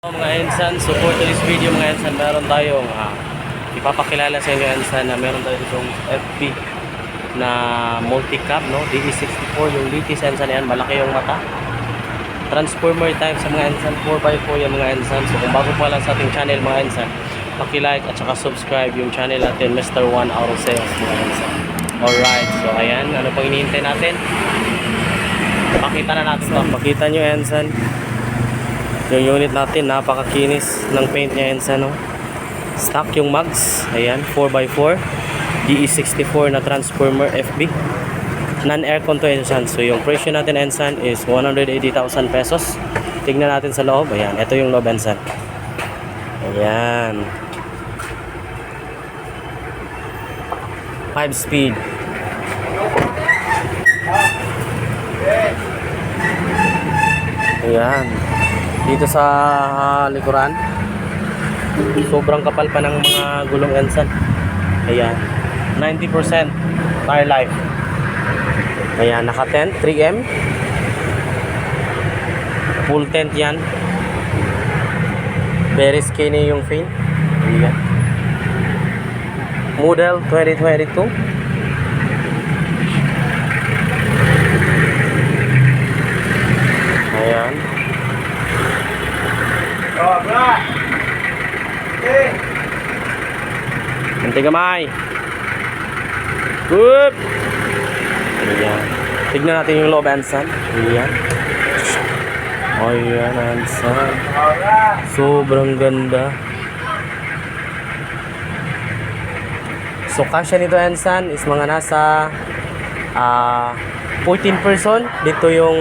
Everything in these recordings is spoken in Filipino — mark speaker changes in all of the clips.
Speaker 1: Mga Ensan, support to this video mga Ensan, meron tayong ipapakilala sa inyo Ensan na meron tayo itong FB na multi-cab, no? DE64 yung litis Ensan yan, malaki yung mata. Transformer type sa mga Ensan, 4x4 yung mga Ensan. So kung bago pa lang sa ating channel mga Ensan, paki-like at saka subscribe yung channel natin, Mr. One Auto Sales mga Ensan. Alright, so ayan, ano pang hinihintay natin? Pakita na natin ito. Pakita nyo Ensan yung unit natin, napakakinis ng paint niya Ensan, no? Stock yung mags, ayan, 4x4 DE64 na transformer FB, non-aircon to Ensan. So yung presyo natin Ensan is 180,000 pesos. Tignan natin sa loob, ayan, ito yung loob Ensan, ayan, 5 speed. Ayan, dito sa likuran sobrang kapal pa ng mga gulong Ensan. Ayan, 90% tire life. Ayan, naka 10 3M full tent yan, very skinny yung fin. Ayan, model 2022. Ayan. Hintay kamay. Whoop. Ayan. Tignan natin yung loob Ensan. Ayan. Ayan Ensan. Sobrang ganda. So kasya nito Ensan is mga nasa 14 person. Dito yung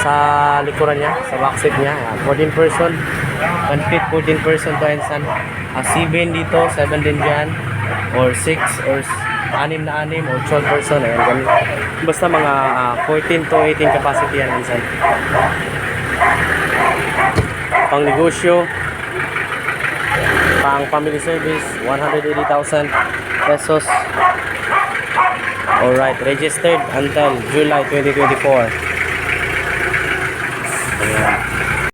Speaker 1: sa likuran niya, sa backseat niya, 14 person, 14 person to Ensan. 7 dito, 7 din dyan, or 6, or 6 na 6, or 12 person, ayan, basta mga 14 to 18 capacity yan Ensan. Pang negosyo, pang family service, 180,000 pesos. Alright, registered until July 2024. Ayan.